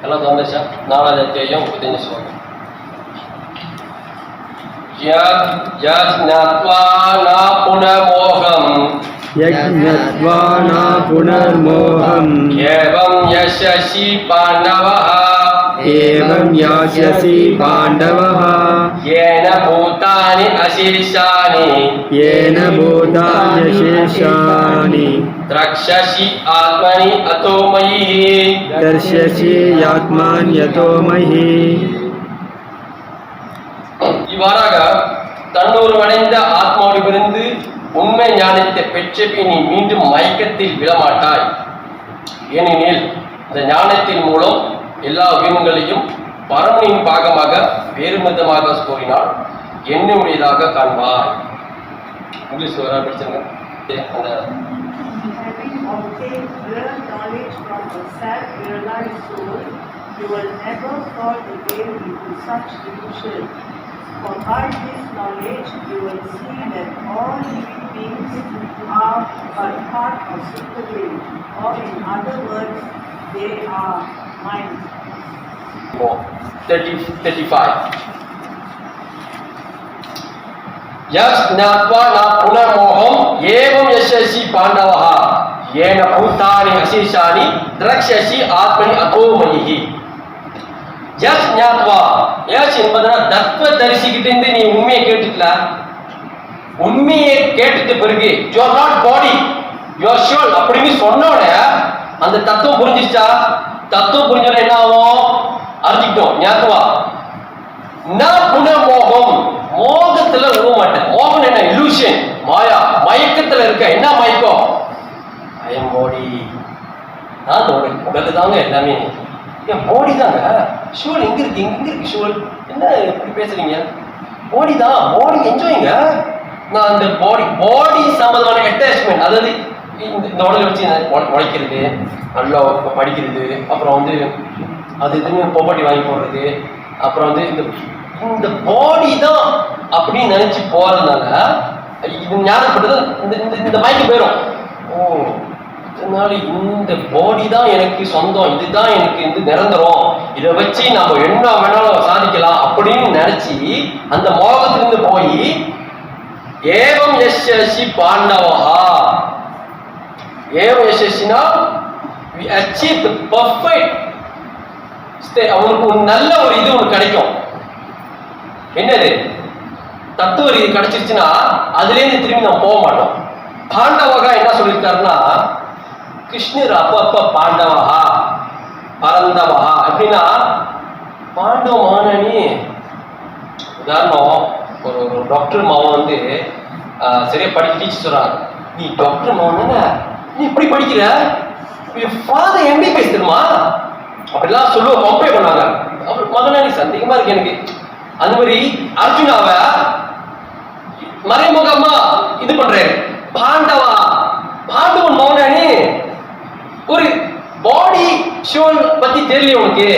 எல்லாம் தோணுச்சா? 4வது அத்தியாயம் 35 ஸ்லோகம். யஜ்ஞத்வா ந புனர்மோகம் யஜ்ஞத்வா ந புனர்மோகம் ஏவம் யஸ்யசி பாண்டவः ஏவம் யாஸ்யசி பாண்டவः येन भूतानि अशेषानि द्रक्ष्यसि आत्मनि अतो मयि दर्शसि आत्मान्यतो मयि. இவ்வாறாக தன்னூர்வடைந்த ஆத்மாவிலிருந்து உண்மை ஞானத்தை பெற்ற பின் நீ மீண்டும் மயக்கத்தில் விழமாட்டாய். ஏனெனில் இந்த ஞானத்தின் மூலம் எல்லா உயிரினங்களையும் பரமனின் பாகமாக வேறு விதமாக கூறினால் என்னுடையதாக காண்பாய். இங்கிலீஷ் வர படிச்சுங்க. அந்த Having obtained real knowledge from a self-realized soul, you will never fall again into such delusion. For by this knowledge, you will see that all living beings are but part of Supreme, or in other words, they are mind. 35 यज्ञात्वा न पुनर्मोहम एवं यस्यसि पांडवः येन भूतानि अशेषानि द्रक्ष्यसि आत्मनि अतो मयि. यज्ञात्वा यश என்பதுனா தத்துவ தரிசிக்கிட்டு நீ உண்மையை கேட்டுட்டல. உண்மையை கேட்டுட்ட பிறகு you are not body, you are soul அப்படின்னு சொன்னோட அந்த தத்துவம் புரிஞ்சிருச்சா? தத்துவம் புரிஞ்சோட என்ன ஆகும்? அறிஞ்சிட்டோம். ஞாத்வா ந புனர்மோகம், மோகத்துல விழ மாட்டேன். மோகம் என்ன? இலூஷன், மாயா, மயக்கத்துல இருக்க. என்ன மயக்கம்? ஐ எம் பாடி, நான் உடல் தாங்க எல்லாமே. என் பாடி தாங்க. ஷூல் எங்க இருக்கு? எங்க இருக்கு ஷூல்? என்ன எப்படி பேசுறீங்க? பாடி தான், பாடி என்ஜாய்ங்க. நான் அந்த பாடி சம்பந்தமான அட்டாச்மெண்ட், அதாவது இந்த உடலை வச்சு உழைக்கிறது, நல்லா படிக்கிறது, அப்புறம் வந்து அது இதுன்னு ப்ராப்பர்ட்டி வாங்கி போடுறது, அப்புறம் வந்து இந்த பாடி தான் அப்படின்னு நினைச்சு போறதுனால இது ஞானப்பட்டது இந்த மைக்கு போயிடும். ஓ, இதனால இந்த பாடி தான் எனக்கு சொந்தம், இதுதான் எனக்கு நிரந்தரம், இதை வச்சு நம்ம என்ன வேணாலும் சாதிக்கலாம் அப்படின்னு நினைச்சு அந்த மோகத்திலிருந்து போய் ஏவம் யஸ்யசி பாண்டவஹா, ஏவம் யஸ்யசினா we achieve the perfect state. அவனுக்கு ஒரு நல்ல ஒரு இது ஒன்று கிடைக்கும். என்னது? தத்துவ ரீதி கிடைச்சிருச்சுன்னா அதுலேருந்து திரும்பி நம்ம போக மாட்டோம். பாண்டவகா என்ன சொல்லியிருக்காருன்னா, கிருஷ்ணர் அப்பப்ப பாண்டவகா பரந்தவகா அப்படின்னா பாண்டவ மானனி. உதாரணம், ஒரு டாக்டர் மாவன் வந்து சரியா படிக்க டீச்சர் சொல்றாங்க, நீ டாக்டர் மாவன் நீ இப்படி படிக்கிற, ஃபாதர் எம்பிபிஎஸ் தெரியுமா அப்படிலாம் சொல்லுவோம், கம்பேர் பண்ணாங்க. அவர் மகனா நீ சந்தேகமா இருக்கு எனக்கு. அந்த மாதிரி அர்ஜுனாவை மறைமுகமா இது பண்றாரு. பாண்டவா, பாண்டவன் மௌனானி, ஒரு பாடி ஷோல் பத்தி தெரியல உனக்கு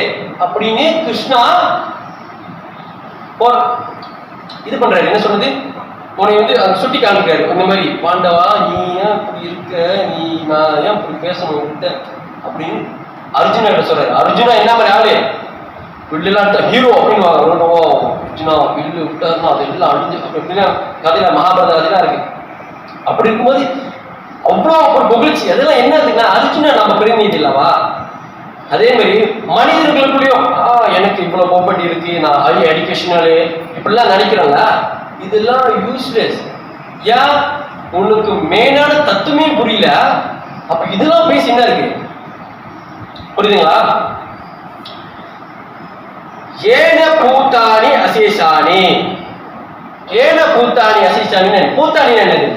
அப்படின்னு கிருஷ்ணா இது பண்றாரு. என்ன சொல்றது? உன்னை வந்து சுட்டி காமிக்கிறாரு. இந்த மாதிரி பாண்டவா நீ ஏன் இப்படி இருக்க, நீ நான் ஏன் இப்படி பேசணும் அப்படின்னு அர்ஜுனா சொல்றாரு. அர்ஜுனா என்ன மாதிரி ஆளு? வில்லுலாம் ஹீரோ அப்படின்னு அர்ஜுனா வில்லு விட்டாருன்னா அது எல்லாம் அழிஞ்சு அப்படின்னா கதையில மகாபாரத கதையெல்லாம் இருக்கு. அப்படி இருக்கும்போது அவ்வளோ ஒரு புகழ்ச்சி. அதெல்லாம் என்ன இருக்குன்னா அர்ஜுனா நம்ம பிரதிநிதி இல்லவா? அதே மாதிரி மனிதர்களுக்குள்ளேயும் எனக்கு இவ்வளோ ப்ராப்பர்ட்டி இருக்கு, நான் ஹை எஜுகேஷனலு இப்படிலாம் நினைக்கிறேங்க. இதெல்லாம் யூஸ்லெஸ். ஏன்? உனக்கு மெயினான தத்துவமே புரியல. அப்ப இதெல்லாம் பேசி என்ன இருக்கு? புரியுதுங்களா? ஏன பூத்தானி அசேஷானி, ஏன பூத்தானி அசேஷானி. பூத்தானி என்னது?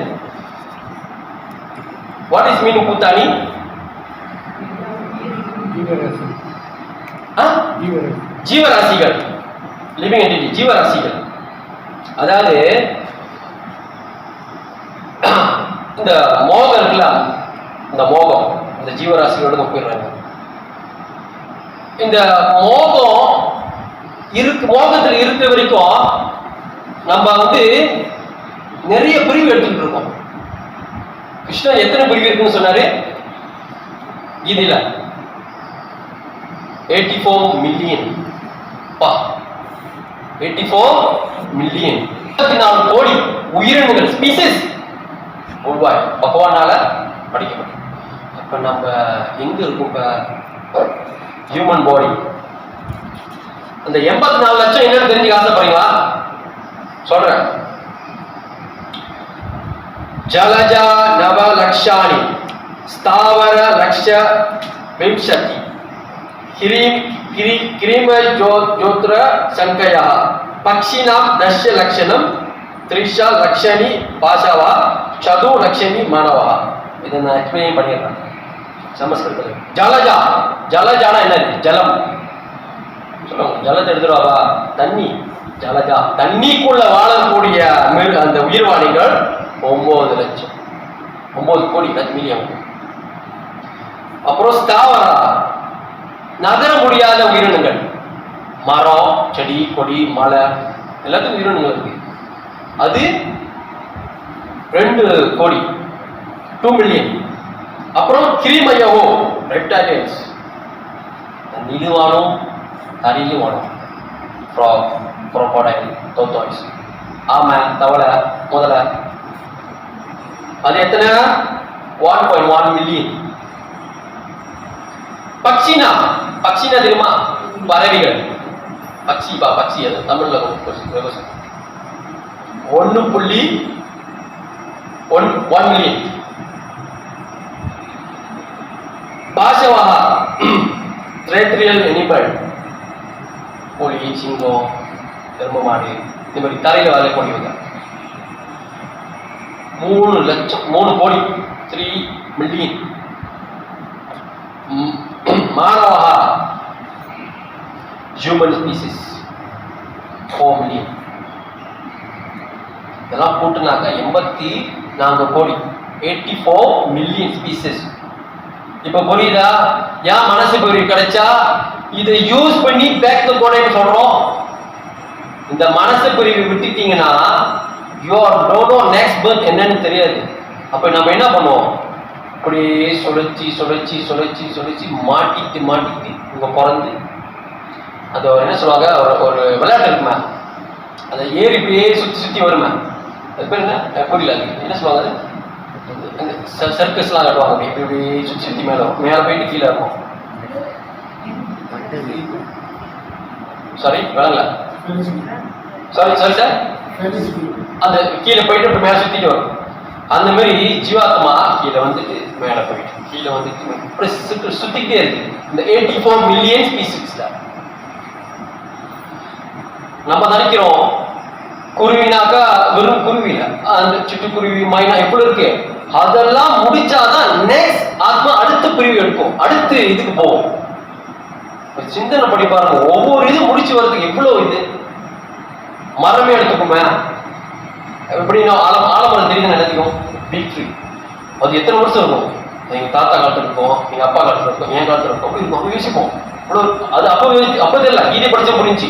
வாட் இஸ் மீனிங் பூத்தானி? ஜீவராசிகள், லிவிங் என்டிட்டி, ஜீவராசிகள். அதாவது இந்த மோகம் இருக்குல்ல, இந்த மோகம் இந்த ஜீவராசிகளோட போயிடுறாங்க. இந்த மோகம் மோகத்தில் இருக்கிற வரைக்கும் நம்ம வந்து நிறைய பிரிவு எடுத்துட்டு இருக்கோம். கிருஷ்ணன் எத்தனை பிரிவு இருக்குன்னு சொன்னாரு கீதையில? 84 மில்லியன். 84 மில்லியன் 24 கோடி உயிரினங்கள் ஸ்பீசிஸ் உருவாய் பகவானால படிக்கப்படும். அப்ப நம்ம எங்க இருக்கும் இப்ப ஹியூமன் பாடி? அந்த 84 லட்சம் என்னன்னு தெரிஞ்சுக்க ஆசைப்படுறீங்களா? சொல்றேன். ஜலஜா நவ லக்ஷாணி ஸ்தாவர லக்ஷ விம்சதி கிரீம ஜோத்ர சங்கயா பக்ஷினாம் தஷ்ய லக்ஷணம் த்ரிஷா லக்ஷணி பாஷவா சது லக்ஷணி மானவா. இதை நான் எக்ஸ்பிளைன் பண்ணிடுறேன் சமஸ்கிருதத்தில். ஜலஜா, ஜலஜானா என்னது? ஜலம். சொல்லுங்க, ஜலத்தை எடுத்துருவாரா? தண்ணி. ஜலஜா, தண்ணிக்குள்ள வாழக்கூடிய அந்த உயிர்வாணிகள் 9 லட்சம், 9 கோடி மில்லியன். அப்புறம் ஸ்தாவரா, நகர முடியாத உயிரினங்கள், மரம், செடி, கொடி, மலை, எல்லாத்துக்கும் உயிரினங்கள் இருக்கு. அது 2 கோடி, 2 மில்லியன். அப்புறம் கிரிமயவோ, ரெப்டைல்ஸ், தண்ணியிலும் வாழும், தரையிலும் வாழும். ஃப்ராக், crocodile, tortoise, ஆமை, தவளை, முதலை. அது எத்தனை? 1.1 மில்லியன். பக்ஷினா, பக்ஷினா தெரியுமா? பறவைகள். பக்ஷி, பக்ஷி அது தமிழ்ல 1.1 மில்லியன். பாஷவா, டெரிட்டரியல் அனிமல், புலி, சிங்கம், எருமை மாடு, இந்த மாதிரி தரையில் வாழக்கூடியவங்க 3 லட்சம், 3 கோடி, 3 மில்லியன். மானவா, ஹியூமன் ஸ்பீசிஸ் 4 மில்லியன். இதெல்லாம் போட்டுனாக்க 84 கோடி, 84 மில்லியன் ஸ்பீசிஸ். இப்ப புரியுதா? ஏன் மனசு பிரிவு கிடைச்சா இதை யூஸ் பண்ணி பேக் டு கோடைன்னு சொல்றோம். இந்த மனசு பிரிவு விட்டுட்டீங்கன்னா நெக்ஸ்ட் பர்த் என்னன்னு தெரியாது. அப்ப நம்ம என்ன பண்ணுவோம்? அப்படியே சுழற்சி சுழற்சி சுழற்சி சுழற்சி மாட்டிட்டு மாட்டிட்டு இங்க பிறந்து அது என்ன சொல்லுவாங்க, ஒரு விளையாட்டு இருக்குமா, அதை ஏறி இப்படியே சுத்தி சுத்தி வருமா, அது பேர் என்ன? புரியல. அது என்ன சொல்லுவாங்க? சர்க்கஸ்லாம் காட்டுவாங்க. இப்படி இப்படி சுற்றி சுற்றி மேலே போயிட்டு கீழே இருக்கும். சாரி விளங்கல. சாரி சாரி சார், அந்த கீழே போயிட்டு மேலே சுற்றிட்டு வரும். அந்த மாதிரி ஜீவாத்மா கீழே வந்துட்டு மேலே போயிட்டு கீழே வந்துட்டு சுத்திக்கிட்டே இருக்கு. இந்த 84 மில்லியன் ஸ்பீசிஸ் தான். நம்ம நினைக்கிறோம் குருவினாக்கா வெறும் குருவில, அந்த சிட்டுக்குருவி, மைனா எப்படி இருக்கு, அதெல்லாம் முடிச்சாதான் நெக்ஸ்ட் ஆத்மா அடுத்த பிரிவு எடுக்கும், அடுத்து இதுக்கு போகும். சிந்தனை படி பாருங்க, ஒவ்வொரு இது முடிச்சு வரதுக்கு எவ்வளவு இது. மரமே எடுத்துக்குமே, எப்படின்னா ஆலமரம் தெரியுதுன்னு நினைக்கிறோம். பீக் ட்ரீ, அது எத்தனை வருஷம் இருக்கும்? எங்க தாத்தா காலத்துல இருக்கும், எங்க அப்பா காலத்துல இருக்கும், என் காலத்துல இருக்கும். அப்படி இருக்கும், அப்படி யோசிப்போம். அது அப்ப தெரியல, கீதை படிச்ச முடிஞ்சு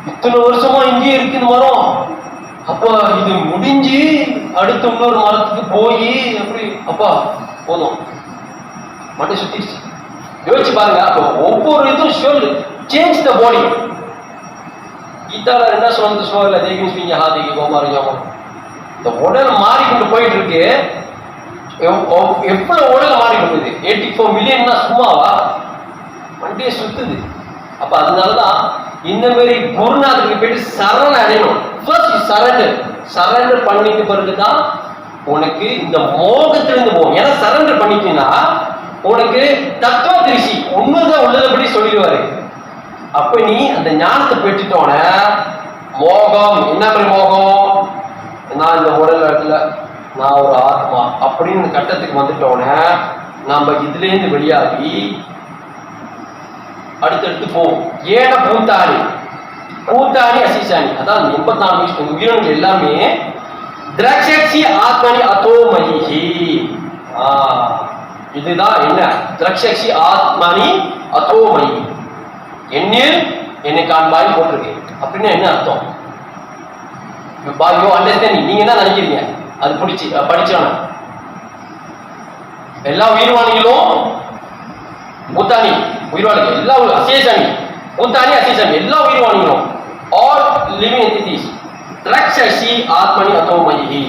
இத்தனை வருஷமா இங்கேயே இருக்கு இந்த மரம். அப்ப இது முடிஞ்சு அடுத்த இன்னொரு மரத்துக்கு போய் அப்படி அப்பா போதும் மட்டும் சுத்திடுச்சு. யோசிச்சு பாருங்க. அப்போ ஒவ்வொரு இதுவும் ஷோல் சேஞ்ச் த பாடி. கீதால என்ன சொல்றது? ஸ்லோகல தேகிங் ஸ்பீங்க ஹாதிகி கோமாரியம். இந்த உடல் மாறிக்கொண்டு போயிட்டு இருக்கு. எவ்வளவு உடல் மாறிக்கொண்டு 84 மில்லியன்னா சும்மாவா? வண்டியை சுத்துது. அப்ப அதனாலதான் இந்த மாதிரி குருநாதருக்கு போயிட்டு சரண் அடையணும். சரண்டர் பண்ணிட்டு பிறகுதான் உனக்கு இந்த மோகத்திலிருந்து போகும். ஏன்னா சரண்டர் பண்ணிட்டீங்கன்னா உனக்கு தத்துவ திருஷி உண்மைதான் உள்ளதபடி சொல்லிடுவாரு. அப்ப நீ அந்த ஞானத்தை பெற்றுட்டோன மோகம் என்ன மாதிரி மோகம், நான் இந்த உடல் இடத்துல நான் ஒரு ஆத்மா அப்படின்னு கட்டத்துக்கு வந்துட்டோன நம்ம இதுல இருந்து வெளியாகி அடுத்தடுத்து போவோம். ஏன பூத்தாணி, பூத்தாணி அசிசாணி, அதான் 84 உயிரினங்கள் எல்லாமே திரக்ஷி ஆத்மனி அதோமயி. இதுதான் என்ன? திரக்ஷி ஆத்மனி அதோமயி, என்னில் என்னை காண்பாய் போட்டிருக்கு. அப்படின்னா என்ன அர்த்தம்? பாயோ அண்டர்ஸ்டாண்டிங். நீங்க என்ன நினைக்கிறீங்க? அது பிடிச்சி படிச்சான எல்லா உயிர்வாணிகளும் பூத்தாணி உயிர்வாளிகள் எல்லா அசேஷாமி உந்தானி அசேஷாமி எல்லா உயிர்வாளிகளும் all living entities ரக்ஷசி ஆத்மனி அதோமயி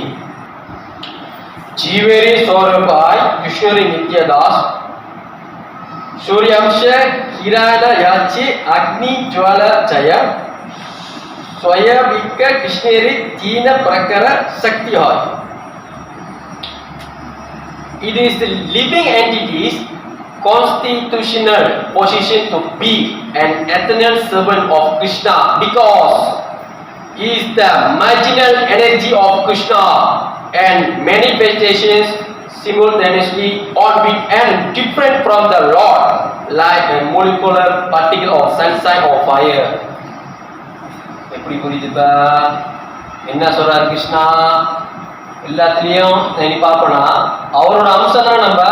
जीवेरी सौरभाय कृष्णरी नित्यदास सूर्यांश किरण याची अग्नि ज्वाल जय स्वयंविक कृष्णेरी तीन प्रकार शक्ति है. It is the living entities constitutional position to be an eternal servant of Krishna because he is the marginal energy of Krishna and manifestations simultaneously orbit and different from the Lord like a molecular particle of sunshine or fire. எப்படி புரியுதுப்பா என்ன சொல்றாரு கிருஷ்ணா? எல்லாத்துலயும் நீ பார்ப்பனா அவரோட அம்சம் தான். நம்ம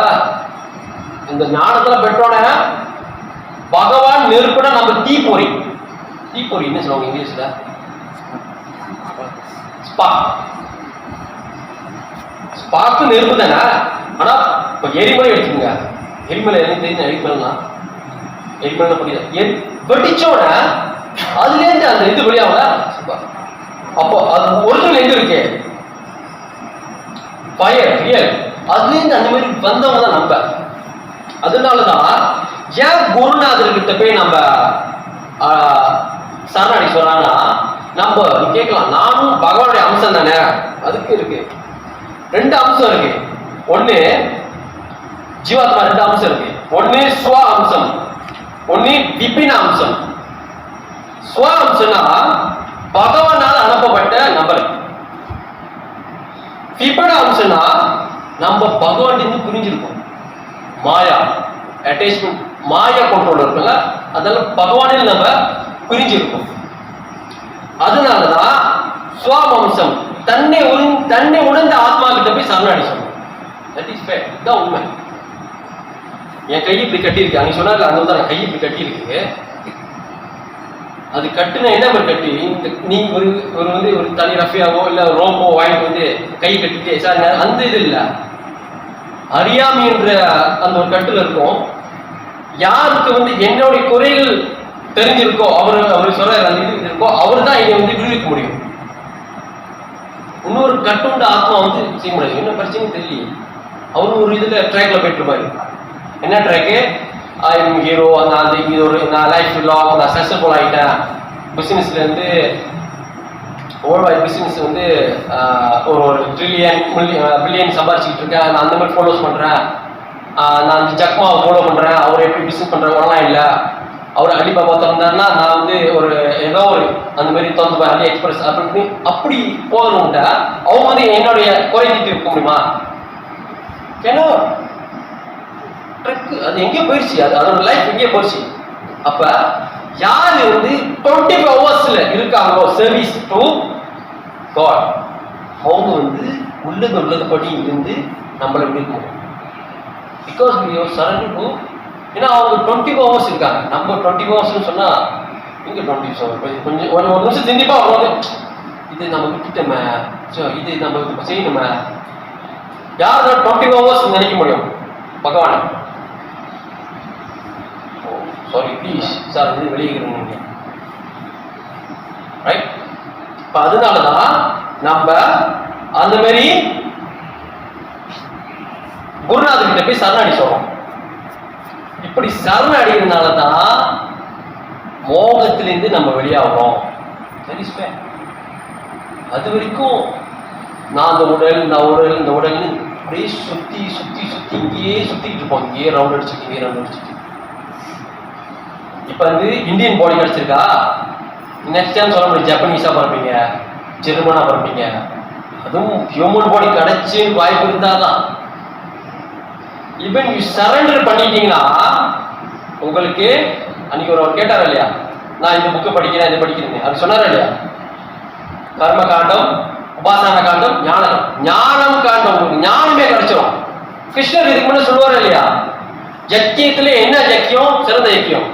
இந்த ஞானத்துல பெற்றோட பகவான் நெருப்புனா நம்ம தீப்பொறி என்ன சொல்லுவாங்க இங்கிலீஷ்ல? ஸ்பார்க் நெருப்பு தானே. ஆனா இப்ப எரிமலை எடுத்துங்க. எரிமலை என்ன தெரியும்? எரிமலை புரியுது. வெடிச்சோட அதுல இருந்து அந்த இது வெளியாகல. அப்போ அது ஒரிஜினல் எங்க இருக்கு? Fire real. அதுல இருந்து அந்த மாதிரி வந்தவங்க தான் நம்ம. அதனாலதான் ஏன் குருநாதர்கிட்ட போய் நம்ம சரணாடி சொல்றாங்கன்னா, நம்ம கேட்கலாம் நானும் பகவானுடைய அம்சம் தானே. அதுக்கு இருக்கு ரெண்டு அம்சம் இருக்கு. ஒண்ணு ஜீவாத்மா ரெண்டு அம்சம் இருக்கு. ஒண்ணு ஸ்வ அம்சம், ஒண்ணு விபின அம்சம். ஸ்வ அம்சம்னா பகவானால் அனுப்பப்பட்ட நபர். விபின அம்சம்னா நம்ம பகவான் புரிஞ்சிருக்கோம். மாயா அட்டாச்மெண்ட், மாயா கண்ட்ரோல் இருக்குல்ல, அதனால பகவானில் நம்ம பிரிஞ்சிருக்கோம். அதனாலதான் சுவாம்சம் தன்னை உணர்ந்த ஆத்மா கிட்ட போய் சரணாடி சொல்லணும். That is fact. இதுதான் உண்மை. என் கை இப்படி கட்டியிருக்கு, அன்னைக்கு சொன்னார்ல அந்த தான் கை இப்படி கட்டியிருக்கு. அது கட்டுன என்ன ஒரு கட்டி, நீ ஒரு தனி ரஃபியாவோ இல்ல ரோப்போ வாங்கிட்டு வந்து கை கட்டிட்டு சார் அந்த இது இல்லை. அறியாமை என்ற அந்த ஒரு கட்டுல இருக்கும். யாருக்கு என்னுடைய குறைகள் தெரிஞ்சிருக்கோ அவர் சொல்ற அந்த இது இருக்கோ அவர் தான் என்னை விடுவிக்க முடியும். இன்னொரு கட்டுண்ட ஆத்மா செய்ய முடியாது. என்ன பிரச்சனையும் தெரியல. அவரு ஒரு இதுல ட்ராக்ல போயிட்டு இருப்பாரு. என்ன ட்ராக்கு? ஐ எம் ஹீரோ, நான் லைஃப் லாங் நான் சக்சஸ்ஃபுல் ஆகிட்டேன். பிசினஸ்ல இருந்து வேர்ல்ட் வைட் பிசினஸ் ஒரு பில்லியன் சம்பாதிச்சுக்கிட்டு இருக்கேன். நான் அந்த மாதிரி ஃபாலோஸ் பண்றேன். நான் ஜக்மாவை ஃபாலோ பண்றேன். அவர் எப்படி பிசினஸ் பண்றாங்கலாம் இல்லை. அவர் அலிபாபா திறந்தாருன்னா நான் ஏதோ அந்த மாதிரி திறந்து அலி எக்ஸ்பிரஸ் அப்படி போகணும்ட்ட அவங்க என்னுடைய குறை தீர்த்து இருக்க முடியுமா? ஏன்னா ட்ரக் அது எங்கேயோ போயிடுச்சு. அதோட லைஃப் எங்கேயோ போயிடுச்சு. அப்ப யாரு 24 hours இருக்காங்களோ சர்வீஸ் டு காட், அவங்க உள்ளது இருந்து நம்மளை விடுக்கணும். Because we are surrender to. ஏன்னா அவங்க 24 hours இருக்காங்க. நம்ம 24 hours சொன்னா இங்க 24 hours கொஞ்சம் ஒரு நிமிஷம் சிந்திப்பா வருவாங்க. இது நம்ம விட்டுட்டோமே, இது நம்ம செய்யணுமே. யார் 24 hours நினைக்க முடியும்? பகவான். சாரி ப்ளீஸ் சார் இது வெளியேறீங்க ரைட். இப்போ அதனாலதான் நம்ம அந்த மாதிரி குருநாதர்கிட்ட போய் சரணாடி சொல்றோம். இப்படி சரணடைகிறதுனாலதான் மோகத்திலிருந்து நம்ம வெளியாகிறோம். அது வரைக்கும் நான் இந்த உடல் அப்படியே சுத்தி இங்கேயே சுத்திக்கிட்டு இருப்போம். இங்கேயே ரவுண்ட் அடிச்சுட்டு இப்ப இந்தியன் பாடி கிடைச்சிருக்கா, நெக்ஸ்ட் டைம் சொல்ல முடியும் ஜப்பனீஸா பிறப்பீங்க, ஜெர்மனா பிறப்பீங்க. அதுவும் ஹியூமன் பாடி கிடைச்சு வாய்ப்பு இருந்தாதான். ஈவன் யூ சரண்டர் பண்ணிட்டீங்கன்னா உங்களுக்கு அன்னைக்கு ஒரு கேட்டார் இல்லையா, நான் இந்த புக்கை படிக்கிறேன் இதை படிக்கிறேன் அது சொன்னார் இல்லையா? கர்ம காண்டம், உபாசன காண்டம், ஞானம் காண்டம், உங்களுக்கு ஞானமே கிடைச்சிடும். கிருஷ்ணர் இதுக்கு முன்னாடி சொல்லுவார் இல்லையா, யக்கியத்துல என்ன யக்கியம் சிறந்த யக்கியம்?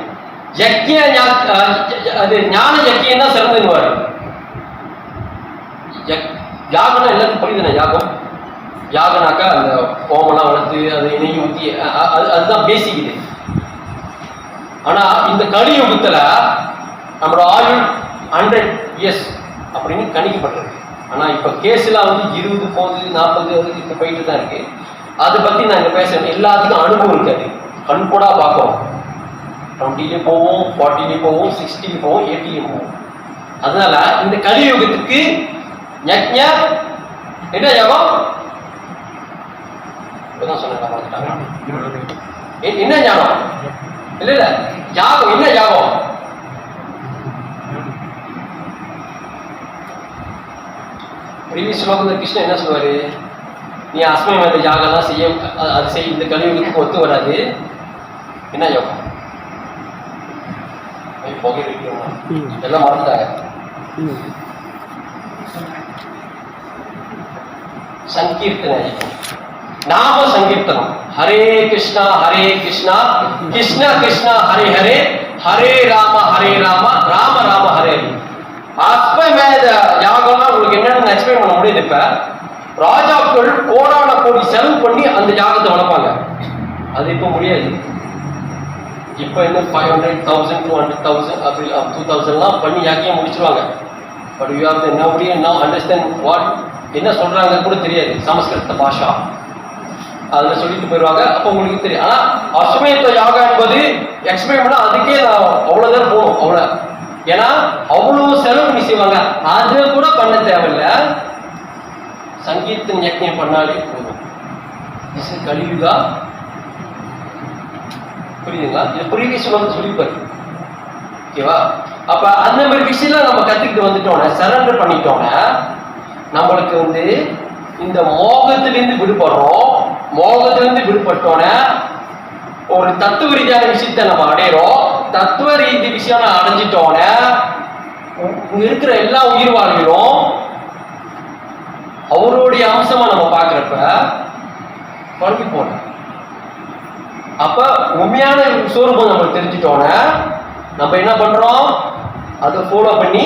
அது ஞான யக்கியம் தான் சிறந்துவாரு. யாகம்னா எல்லாத்துக்கும் புரியுதுண்ணா. யாகனாக்கா அந்த ஓமெல்லாம் வளர்த்து அது நெய் ஊற்றி அதுதான் பேசிக். இது ஆனா இந்த கலியுகத்துல நம்மளோட ஆயுள் 100 years அப்படின்னு கணிக்கப்பட்டிருக்கு. ஆனா இப்ப கேஸ்லாம் வந்து 20 போகுது, 40 இப்ப போயிட்டு தான் இருக்கு. அதை பத்தி நாங்க பேசுறோம். எல்லாத்துக்கும் அனுபவம் இருக்காது, கண்கூடா பார்க்கிறோம். 20 போவோம், 40 போவோம், 60 போவோம், 80 போவோம். அதனால இந்த கலியுகத்துக்கு யக்ஞ என்ன யாகம்? இப்பதான் சொன்னாங்க, என்ன ஞானம்? இல்ல இல்ல, யாகம் என்ன யாகம்? ப்ரீவியஸ் ஸ்லோகத்துல கிருஷ்ணன் என்ன சொல்லுவாரு? நீ அஸ்வமேத யாகம்லாம் செய்ய, அது செய், இந்த கலியுகத்துக்கு ஒத்து வராது. என்ன யோகம்? புகை வைக்கணும், எல்லாம் மறந்துட்டாங்க. சங்கீர்த்தன நாம சங்கீர்த்தனம். ஹரே கிருஷ்ணா கிருஷ்ணா கிருஷ்ணா ஹரே ஹரே, ஹரே ராம ராம ராம ஹரே ஹரே. அஸ்வமேத யாகம்னா உங்களுக்கு என்னன்னு எக்ஸ்பிளைன் பண்ண முடியுது. இப்ப ராஜாக்கள் கோடான கோடி செலவு பண்ணி அந்த யாகத்தை வளர்ப்பாங்க. அது இப்ப முடியாது. இப்ப என்ன 500,000 200,000 அப்படி 2,000 பண்ணி யாக்கையும் முடிச்சிருவாங்க. But you have to now understand what என்ன சொல்றாங்க கூட தெரியாது. சமஸ்கிருத பாஷா அதுல சொல்லிட்டு போயிடுவாங்க. அப்ப உங்களுக்கு தெரியும். ஆனா அஸ்வமேத யாகம் என்பது எக்ஸ்பிளைன் பண்ணா அதுக்கே நான் அவ்வளவு நேரம் போகணும். அவ்வளவு, ஏன்னா அவ்வளவு செலவு பண்ணி செய்வாங்க. அது கூட பண்ண தேவையில்ல, சங்கீர்த்தன் யக்ஞம் பண்ணாலே போதும். கலியுகா, புரியுதுங்களா? இது ப்ரீவியஸ் வந்து சொல்லிப்பாரு. ஓகேவா? அப்ப அந்த மாதிரி விஷயம் நம்ம கத்துக்கிட்டு வந்துட்டோம்னா, சரண்டர் பண்ணிட்டோம்னா, நம்மளுக்கு வந்து இந்த மோகத்திலிருந்து விடுபடுறோம். மோகத்திலிருந்து விடுபட்டோன்னா ஒரு தத்துவ ரீதியான விஷயத்தை நம்ம அடையிறோம். தத்துவ ரீதி விஷயம் அடைஞ்சிட்டோன்னா இங்க இருக்கிற எல்லா உயிர் வாழ்விலும் அவருடைய அம்சமா நம்ம பாக்குறப்ப குழம்பி போன. அப்ப உண்மையான சொரூபம் நம்ம தெரிஞ்சிட்டோன்னா நம்ம என்ன பண்றோம்? அதை ஃபாலோ பண்ணி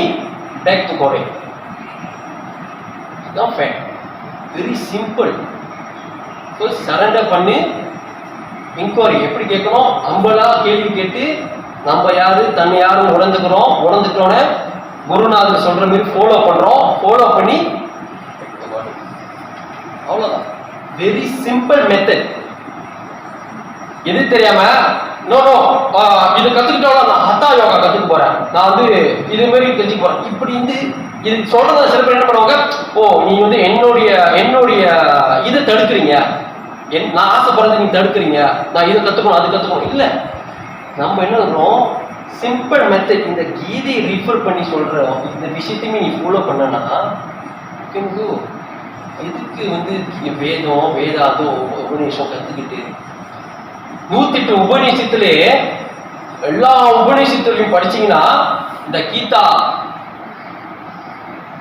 பேக் டு கோடை. இதுதான் ஃபேக்ட். Very simple. சரண்டர் பண்ணி இன்கொயரி எப்படி கேட்கணும்? நம்மளா கேள்வி கேட்டு நம்ம யாரு தன்னை யாருன்னு உணர்ந்துட்டோன்னே குருநாதர் சொல்ற மாதிரி ஃபாலோ பண்றோம். ஃபாலோ பண்ணி அவ்வளவுதான். Very simple method. எது தெரியாம நோ இது கத்துக்கிட்டோம்னா நான் ஹத்தா யோகா கத்துக்க போறேன், நான் வந்து இது மாதிரி தெரிஞ்சுக்க போறேன், இப்படி வந்து இது சொல்றத சில பேர் என்ன பண்ணுவாங்க, ஓ நீ வந்து என்னுடைய இதை தடுக்கிறீங்க, நான் ஆசைப்படுறது நீங்க தடுக்கிறீங்க, நான் இதை கத்துக்கணும் அது கத்துக்கணும். இல்ல, நம்ம என்ன பண்றோம்? Simple method. இந்த கீதையை ரிஃபர் பண்ணி சொல்றோம். இந்த விஷயத்தையுமே நீ ஃபாலோ பண்ணனா இதுக்கு வந்து வேதம் வேதாந்தம் உபநிஷம் கத்துக்கிட்டு 108 உபநிஷத்திலே எல்லா உபநிஷத்துலையும் படிச்சீங்கன்னா இந்த கீதா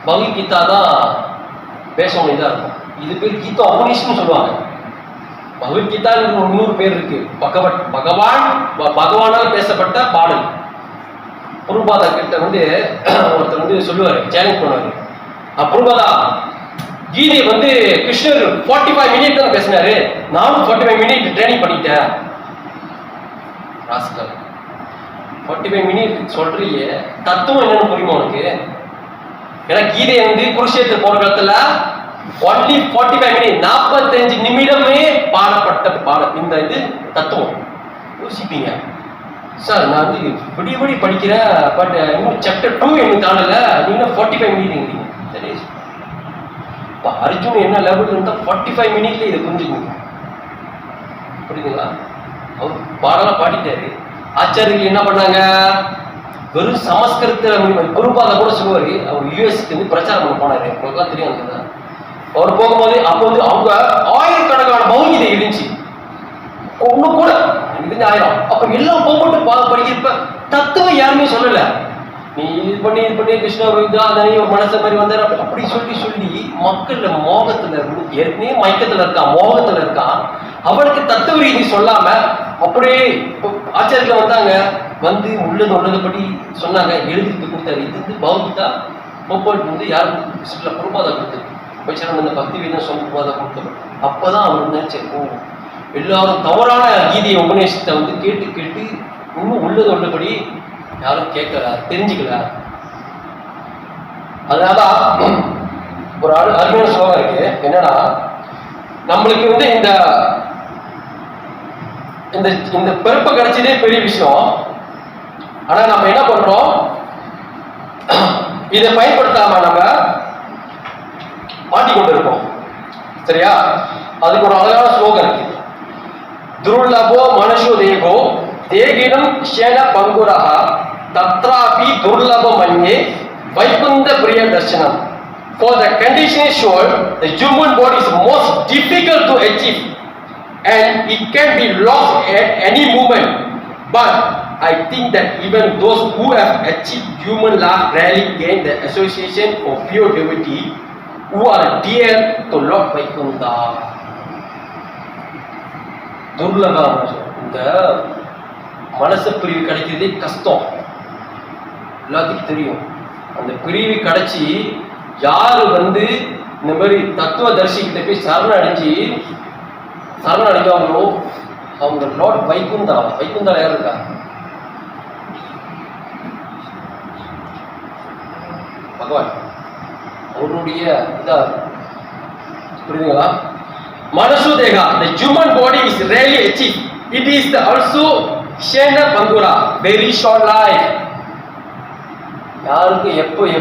பகவத்கீதா தான் பேச வேண்டியதா இருக்கும். இது பேர் கீதா உபநிஷம்னு சொல்லுவாங்க. பகவத்கீதா இன்னொரு பேர் இருக்கு, பகவானால் பேசப்பட்ட பாடல். புருபாதா கிட்ட வந்து ஒருத்தர் வந்து சொல்லுவாரு, சேலஞ்ச் பண்ணுவாரு, புருபாதா கீதை வந்து கிருஷ்ணர் 45 மினிட் தான் பேசினாரு, நானும் 45 மினிட் ட்ரைனிங் பண்ணிட்டேன். 45 மினிட் சொல்றியே, தத்துவம் என்னன்னு புரியுமா உனக்கு? ஏன்னா கீதை வந்து குருஷேத்திர போர்க்களத்துல ஒன்லி 45 மினிட் 45 நிமிடமே பாடப்பட்ட பாடம். இந்த இது தத்துவம் யோசிப்பீங்க, சார் நான் வந்து விடி படிக்கிறேன், பட் இன்னும் சாப்டர் 2 எனக்கு தாண்டல, நீங்க 45 மினிட். சரி, இப்போ அர்ஜுன் என்ன லெவல் இருந்தால் 45 மினிட்ல இதை புரிஞ்சுக்கணும். புரியுதுங்களா? அவர் பாடலாம் பாடிட்டாரு. ஆச்சாரியர்கள் என்ன பண்ணாங்க? வெறும் சமஸ்கிருதத்தில் குருபாதா கூட சொல்லுவாரு, அவர் யூஎஸ்க்கு வந்து பிரச்சாரம் பண்ண போனாரு. உங்களுக்குலாம் தெரியும். அவர் போகும்போது அப்போ வந்து அவங்க ஆயிரக்கணக்கான பௌகீதை இருந்துச்சு, ஒன்னும் கூட எனக்கு 1000. அப்ப எல்லாம் போட்டு படிக்கிறப்ப தத்துவம் யாருமே சொல்லல. நீ இது பண்ணி கிருஷ்ணா ஒரு மனசு மாதிரி வந்தாரு அப்படி சொல்லி மக்கள் மோகத்துல ஏற்கனவே மயக்கத்துல இருக்கான், மோகத்துல இருக்கான். அவனுக்கு தத்துவ ரீதி சொல்லாம அப்படியே ஆச்சாரியர்கள் வந்தாங்க, வந்து உள்ளது சொன்னாங்க, எழுதிட்டு கொடுத்தாரு. இது வந்து பௌகீதா போப்பாட்டு வந்து யாருக்கு சில குருபாதா கொடுத்தது, அந்த பக்தி வீதம் சொன்ன குருபாதா கொடுத்தது. அப்பதான் அவர் நினைச்சேன், ஓ எல்லாரும் தவறான கீதையை உபநேசத்தை வந்து கேட்டு இன்னும் உள்ளது உள்ளபடி யாரும் கேட்கல, தெரிஞ்சுக்கல. அதனால ஒரு அருமையான ஸ்லோகம் இருக்கு. என்னன்னா, நம்மளுக்கு வந்து இந்த இந்த இந்த பிறப்பு கிடைச்சதே பெரிய விஷயம். ஆனா நம்ம என்ன பண்றோம், இதை பயன்படுத்தாம நம்ம மாட்டிக்கொண்டு இருக்கோம். சரியா? அதுக்கு ஒரு அழகான ஸ்லோகம் இருக்கு. துர்லபோ மனுஷோ தேகோ தேகினம் ஷேன பங்குரஹ தத்ராபி துர்லப மன்யே வைகுந்த பிரிய தர்சனம். For the condition is sure, the human body is most difficult to achieve and it can be lost at any moment. But I think that even those who have achieved human life rarely gain the association of pure devotee who are dear to Lord Vaikuntha. துர்லபம். இந்த மனசு பிரிவு கிடைக்கிறதே கஷ்டம், எல்லாத்துக்கும் தெரியும். அந்த பிரிவு கிடைச்சி யாரு வந்து இந்த மாதிரி தத்துவ தரிசிக்கிட்ட போய் சரணடைஞ்சாங்களோ அவங்க லார்ட் வைகுந்தா. வைகுந்தா யார் இருக்கா? பகவான். அவருடைய இதா புரியுதுங்களா? மனசு தேகா, the human body is rarely achieved. It is also shena bangura, very short life. யாருக்கு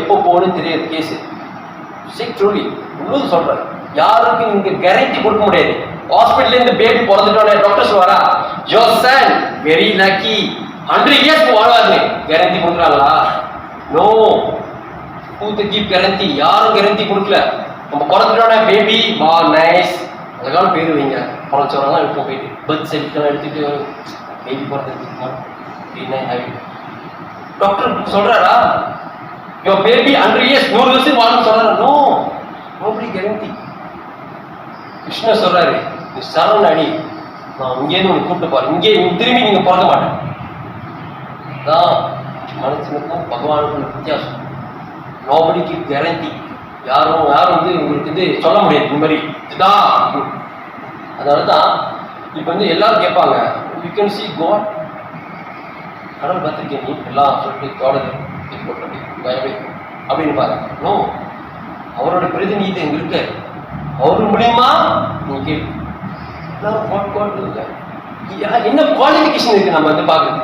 எப்போ போகணும்னு தெரியாது. கேஸ் ட்ரூலி உள்ளது சொல்றேன். யாருக்கும் இங்க கேரண்டி கொடுக்க முடியாது. ஹாஸ்பிட்டல்ல இருந்து பேபி பிறந்துட்டோன்னே டாக்டர் சொல்வாரா, your son very lucky 100 years வாழ்வாரு. கேரண்டி கொடுக்குறாங்களா? No. Who to give guarantee? யாரும் கேரண்டி கொடுக்கல. நம்ம பிறந்துட்டோன்னே பேபி வா நைஸ் அழகான பேர் வைங்க. பிறச்சவரெல்லாம் இப்போ போயிட்டு பர்த் சர்டிஃபிகேட் எடுத்துட்டு பேபி பிறந்ததுக்குமா டாக்டர் சொல்றாரா, யோர் பேபி 100 years 100 வருஷம் வாழணும் சொல்றாரு? No, nobody guarantee. கிருஷ்ணர் சொல்றாரு, நீ சரண் அடி, நான் இங்கேருந்து உனக்கு கூப்பிட்டு போறேன், இங்கே திரும்பி நீங்க பிறக்க மாட்டேன். தான் மனுஷனுக்கும் பகவானுக்கும் வித்தியாசம். நோபடிக்கு கேரண்டி. யாரும் வந்து உங்களுக்கு இது சொல்ல முடியாது இந்த மாதிரி இதுதான். அதனால தான் இப்போ வந்து எல்லாரும் கேட்பாங்க, யூ கேன் சி காட், கடவுள் பார்த்துருக்கேன் நீ எல்லாம் சொல்லிட்டு தோடது அப்படின்னு பாருங்க. நோ, அவரோட பிரதிநிதி எங்க இருக்கு, அவர் மூலியமா நீ கேள்வி என்ன குவாலிஃபிகேஷன் இருக்கு நம்ம வந்து பாக்குறது.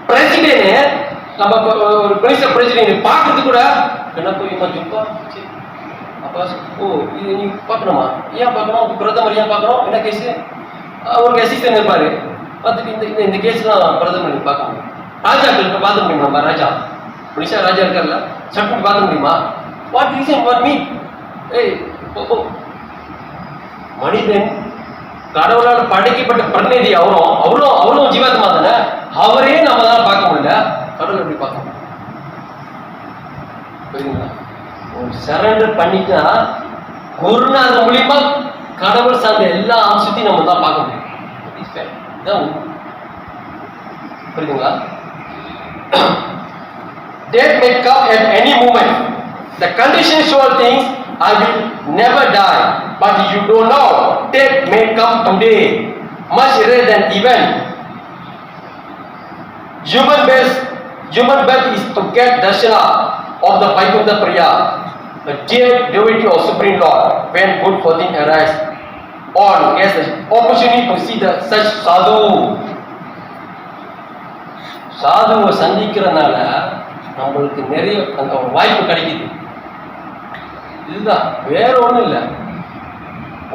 பிரசிடென்ட் நம்ம ஒரு பிரசிடென்ட் பாக்குறது கூட என்ன போய் அப்பா ஓ இது நீ பார்க்கணுமா, ஏன் பார்க்கணும், பிரதமர் ஏன் பார்க்கணும், என்ன கேஸ், அவருக்கு அசிஸ்டன்ட் இருப்பாரு பார்த்துட்டு இந்த கேஸ்லாம் பிரதமர் நீ பார்க்க முடியும். ராஜாக்கள் பார்க்க முடியுமா? நம்ம ராஜா ஒடிசா ராஜா இருக்கார்ல, சட்டம் பார்க்க முடியுமா? What reason for me? ஏய் மனிதன் கடவுளால் படைக்கப்பட்ட பிரதிநிதி. அவரும் ஜீவாத்மா தானே. அவரே நம்மளால பார்க்க முடியல, கடவுள் எப்படி பார்க்க முடியும்? புரியுதுங்களா? சரண்டர் பண்ணிட்டா குருநாதர் மூலியமா கடவுள் சார்ந்த எல்லா அம்சத்தையும் நம்ம தான் பார்க்க முடியும். புரியுதுங்களா? Death may come at any moment. The condition sure things, I will never die. But you don't know, death may come today, much rather than even. Human birth is to get darshana of the Vaikuntha Priya, the dear devotee of Supreme Lord, when good fortune arises. Or gets the opportunity to see such சாதுவை சந்திக்கிறதுனால நம்மளுக்கு நிறைய அந்த வாய்ப்பு கிடைக்குது. இதுதான், வேற ஒன்றும் இல்லை.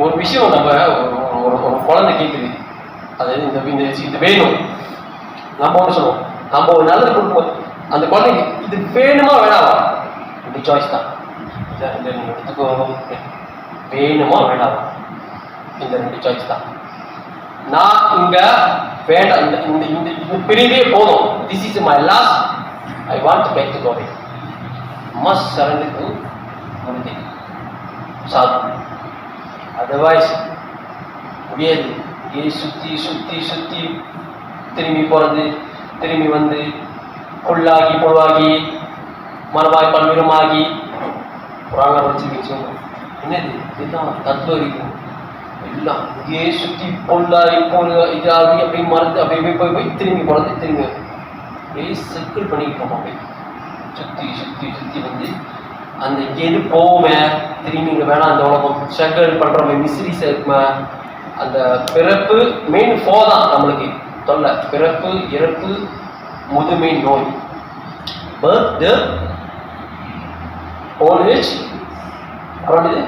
ஒரு விஷயம் நம்ம ஒரு குழந்தை கேட்குது, அதாவது இது வேணும், நம்ம ஒன்று சொல்லுவோம், நம்ம ஒரு நல்லது கொடுக்கும்போது அந்த குழந்தைக்கு இது வேணுமா வேணாமா, இந்த சாய்ஸ் தான். நீங்கள் எடுத்துக்கோ, வேணுமா வேணாமா, இந்த 2 சாய்ஸ் தான். நான் இங்க வேண்டாம், இந்த பிரிவே போதும், this is my last, I want to back to God, must surrender to Gurudev Sadhu. Otherwise முடியாது. இங்கே சுற்றி சுற்றி சுற்றி திரும்பி போகிறது, திரும்பி வந்து புல்லாகி புழுவாகி மரமாய் பல்விரமாகி புறாங்க வச்சுக்கிச்சு. என்னது இதுதான் தத்துவம் இருக்கும். எல்லாம் இங்கே சுற்றி பொல்லாய் போல் இதாகி அப்படி மறந்து அப்படி போய் திரும்பி போனது திரும்பி அப்படியே சர்க்கிள் பண்ணிக்கிட்டோம். அப்படி சுற்றி சுற்றி சுற்றி வந்து அந்த எது போவோமே திரும்பி இங்கே வேணாம் அந்த உலகம் ஸ்ட்ரகிள் பண்ணுறோமே மிஸ்ரிஸ் இருக்குமே. அந்த பிறப்பு மெயின் 4 தான் நம்மளுக்கு தொல்லை. பிறப்பு, இறப்பு, முதுமை, நோய். பர்த், டெத், ஓல்ட் ஏஜ், அப்புறம் இது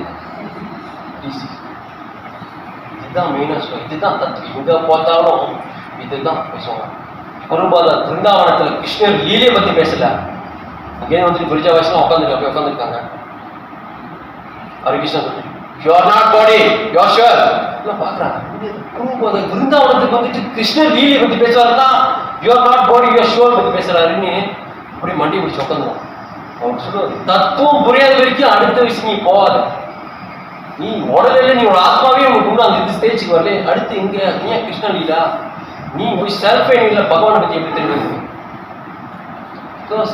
இதுதான் மெயினாக சொல்லுவாங்க. இதுதான் தத்துவம். எங்கே பார்த்தாலும் இதுதான் பேசுவாங்க. குருபால பிருந்தாவனத்தில் கிருஷ்ணர் லீலையை பற்றி பேசல. அங்கே வந்துட்டு குருஜா வயசுலாம் உட்காந்துருக்காங்க. Hari Krishnan you are not body you are sure பார்க்குறாங்க. குருபால பிருந்தாவனத்துக்கு வந்துட்டு கிருஷ்ணர் லீலையை பற்றி பேசுவாருன்னா you are not body you are sure பற்றி பேசுறாருன்னு அப்படி மண்டி பிடிச்சி உட்காந்துருவோம். அவர் சொல்லுவார் தத்துவம் புரியாத வரைக்கும் அடுத்த விஷயம் நீ போகாத. நீ உடலில் நீ ஒரு ஆத்மாவே உனக்கு உண்டு அந்த இது ஸ்டேஜுக்கு வரல. அடுத்து இங்க ஏன் கிருஷ்ண லீலா நீ போய் செல்ஃபே நீல பகவானை பற்றி எப்படி தெரியும்? பிகாஸ்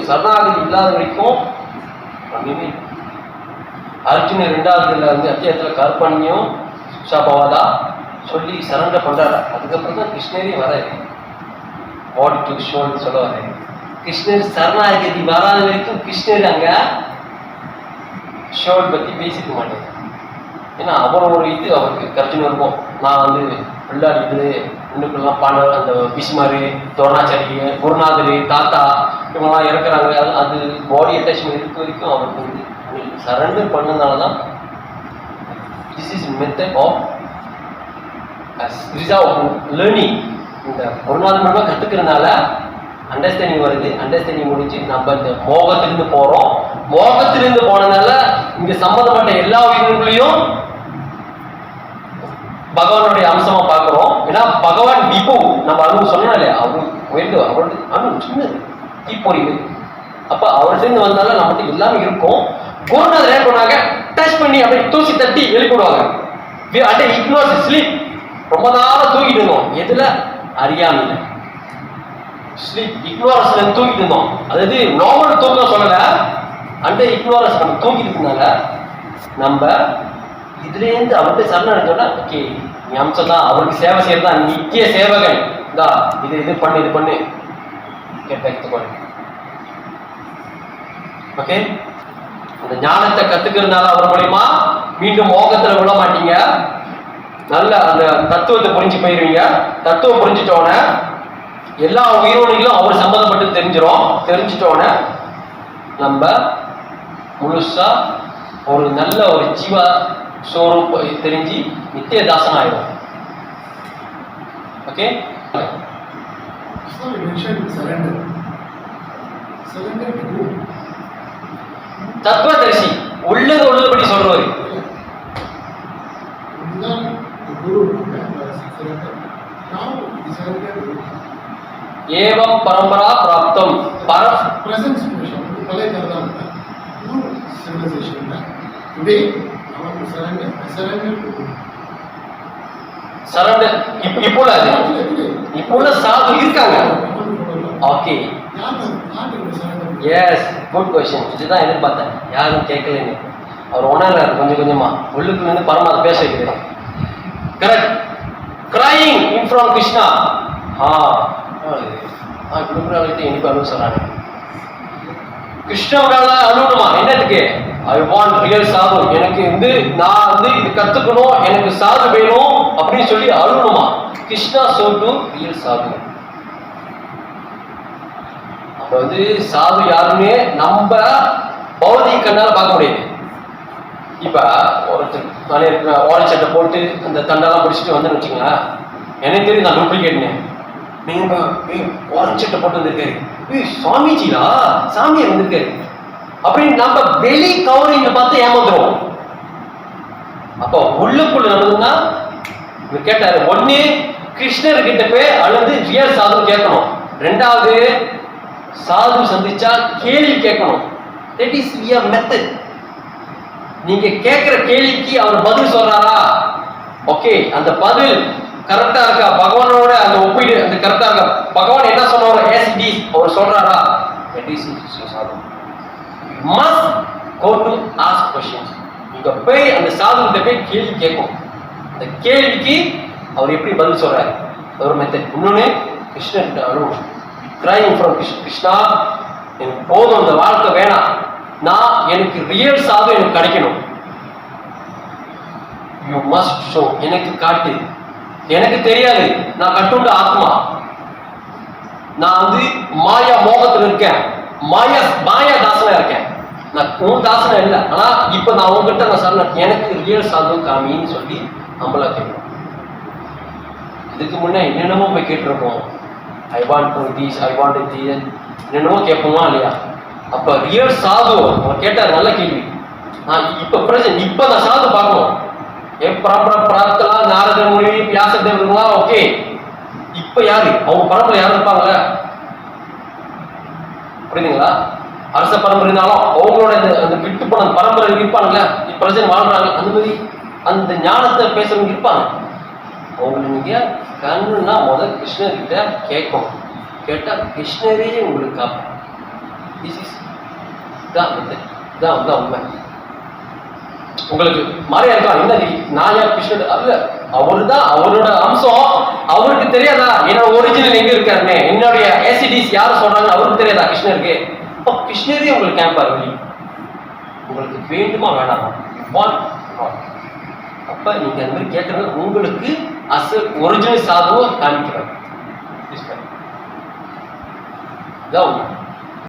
சரணாகதி இல்லாத வரைக்கும் ஒன்றுமே. அர்ஜுன் 2வது வந்து அத்தியாயத்தில் கற்பனையும் சுஷாபவாதா சொல்லி சரண்டர் பண்றாரு. அதுக்கப்புறம் தான் கிருஷ்ணரே வராது. பாடி டு ஷோல்னு சொல்ல வராது. கிருஷ்ணர் சரணாகதி வராத வரைக்கும் கிருஷ்ணர் அங்க ஷோல் பற்றி பேசிக்க மாட்டேன். ஏன்னா அவர் ஒரு இது அவருக்கு கர்ஜுன் இருக்கும். நான் வந்து விளையாடிது இன்னுக்கெல்லாம் பாண்டவர் அந்த பீஷ்மரு, துரோணாச்சாரிய, குருநாதர், தாத்தா இவங்கெல்லாம் இறக்குறாங்க. அது பாடி அட்டாச்மெண்ட் இருக்க வரைக்கும் அவருக்கு வந்து சரண்டர் பண்ணதுனால தான் this is method of learning. இந்த குருநாதர் மூலமாக கற்றுக்கிறதுனால அண்டர்ஸ்டாண்டிங் வருது. அண்டர்ஸ்டாண்டிங் முடிஞ்சு நம்ம இந்த மோகத்திலிருந்து போகிறோம். மோகத்திலிருந்து போனதுனால இங்கே சம்மந்தப்பட்ட எல்லா உயிரினங்களையும் பகவானுடைய அம்சமா பார்க்குறோம். ஏன்னா பகவான் விபு நம்ம அனு சொன்னா இல்லையா, அவரு உயர்ந்து அவரோட அனு சின்னது தீப்பொறிவு. அப்போ அவர் சேர்ந்து வந்தாலும் நம்மகிட்ட எல்லாமே இருக்கும். குருநாதர் என்ன பண்ணாங்க, டச் பண்ணி அப்படியே தூசி தட்டி எழுப்பிடுவாங்க. அண்டே இக்னோர் ஸ்லீப். ரொம்ப நாளாக தூக்கிட்டு இருந்தோம். எதுல? அறியாமையில ஸ்லீப் இக்னோரன்ஸ்ல தூக்கிட்டு இருந்தோம். அதாவது நார்மல் தூக்கம் சொல்லல, அந்த இக்னோரன்ஸ் நம்ம தூக்கிட்டு இருந்தனால நம்ம இதுலேருந்து அவர்கிட்ட சரணடைஞ்சோம்னா ஓகே நீ அம்சம் தான், அவருக்கு சேவை செய்யறதா நித்திய சேவகன் தான். இது பண்ணு கேட்ட ஓகே. அந்த ஞானத்தை கத்துக்கிறதுனால அவர் மூலியமா மீண்டும் மோகத்துல விழ மாட்டீங்க. நல்ல அந்த தத்துவத்தை புரிஞ்சு போயிருவீங்க. தத்துவம் புரிஞ்சிட்டோன்னே எல்லா உயிரோனிகளும் அவர் சம்மந்தப்பட்டு தெரிஞ்சிட்டோன்னே நம்ம முழுசா ஒரு நல்ல ஒரு ஜீவ ஸ்வரூப் தெரிஞ்சு நித்திய தாசன் ஆயிடும். ஓகே. தத்துவதரிசி உள்ளபடி சொல்றவர். ஏவம் பரம்பரா பிராப்தம் சரண்டர் இப்போ சாது இருக்காங்க. Okay yes good question. இதுதான் எதிர்பார்த்தேன், யாரும் கேட்கலன்னு. அவர் உணர்றாரு கொஞ்சமா உள்ளுக்குள்ள இருந்து பரமாத்மா பேச வைக்கிறேன். Correct. Crying in from Krishna. எனக்கு அனு சொல்றாங்க கிருஷ்ணாவோட அனுணுமா என்னதுக்கு? ஐ வாண்ட் ரியல் சாது. எனக்கு நான் இது கத்துக்கணும், எனக்கு சாது வேணும் அப்படின்னு சொல்லி அழுணுமா. கிருஷ்ணா சோ டு ரியல் சாது. அப்ப சாது யாருன்னு நம்ம பௌதிக கண்ணால பார்க்க முடியாது. இப்ப ஒருத்தர் ஓரச்சட்டை போட்டு அந்த தண்டெல்லாம் பிடிச்சிட்டு வந்து வச்சுங்களேன், எனக்கு தெரியும் நான் டூப்ளிகேட்னு. நீங்க ஓரச்சட்டை போட்டு வந்திருக்காரு, சுவாமிஜிலா சாமியார் வந்திருக்காரு அப்படின்னு நம்ம வெளி கவரிங்க பார்த்து ஏமாந்துருவோம். அப்போ உள்ளுக்குள்ள நடந்ததுன்னா கேட்டாரு, ஒண்ணு கிருஷ்ணர் கிட்ட போய் அல்லது ரியல் சாது கேட்கணும். ரெண்டாவது சாது சந்திச்சா கேள்வி கேட்கணும். That is your method. நீங்க கேட்கிற கேள்விக்கு அவர் பதில் சொல்றாரா? ஓகே, அந்த பதில் கரெக்டா இருக்கா? பகவானோட அந்த ஒப்பீடு அந்த கரெக்டா இருக்கா? பகவான் என்ன சொன்னாரோ எஸ்டி அவர் சொல்றாரா? தட் இஸ் சாது. You must go to ask questions. நீ இங்க போய் அந்த சாது கிட்ட போய் கேள்வி கேட்கும். அந்த கேள்விக்கு அவர் எப்படி பதில் சொல்றாரு, ஒரு மெத்தட். இன்னொன்னு கிருஷ்ணன் கிட்ட அழுவும், கிரைங் ஃப்ரம் கிருஷ்ணா, எனக்கு போதும், அந்த வாழ்க்கை வேணாம், நான் எனக்கு ரியல் சாது எனக்கு கிடைக்கணும். யூ மஸ்ட் ஷோ, எனக்கு காட்டு, எனக்கு தெரியாது, நான் கட்டுண்ட ஆத்மா, நான் வந்து மாயா மோகத்துல இருக்கேன், மாயா தாசனா இருக்கேன், நான் உன் தாசனா இல்லை. ஆனா இப்ப நான் உங்ககிட்ட நான் சொல்ல, எனக்கு ரியல் சாது காமின்னு சொல்லி நம்மளா கேட்கணும். இதுக்கு முன்னே என்னென்னமோ போய் கேட்டிருக்கோம், ஐ want to these, I want these, என்னென்னமோ கேட்போமா இல்லையா? அப்ப ரியல் சாது அவன் கேட்டார், நல்ல கேள்வி. நான் இப்ப பிரசன்ட், இப்ப நான் சாது பார்க்கணும். பரம்பரா நாரத முனி வியாசதேவர்களா, ஓகே. இப்ப யாரு அவங்க பரம்பரை யாரும் இருப்பாங்கல்ல, புரியுதுங்களா? அரச பரம்பரை இருந்தாலும் அவங்களோட அந்த விட்டு போன பரம்பரை இருப்பாங்கல்ல, பிரசன்ட் வாழ்றாங்க, அந்த மாதிரி அந்த ஞானத்தை பேசுறவங்க இருப்பாங்க. அவங்களுக்கு நீங்க கண்ணுன்னா முதல் கிருஷ்ணர்கிட்ட கேட்கணும். கேட்டா கிருஷ்ணரே உங்களுக்கு காப்போம். இதான் உண்மை. உங்களுக்கு மாறியா இருக்கா என்ன நாயா கிருஷ்ணர் அல்ல, அவரு தான், அவரோட அம்சம் அவருக்கு தெரியாதா? என்னோட ஒரிஜினல் எங்க இருக்காருன்னு, என்னுடைய ஏசிடிஸ் யாரும் சொல்றாங்க அவருக்கு தெரியாதா கிருஷ்ணருக்கு? அப்ப கிருஷ்ணரே உங்களுக்கு கேட்பாரு வெளியே. உங்களுக்கு வேண்டுமா வேணாமா? அப்ப நீங்க அந்த மாதிரி கேட்கறது உங்களுக்கு ஒரிஜினல் சாதுவோ காமிக்கிறாங்க.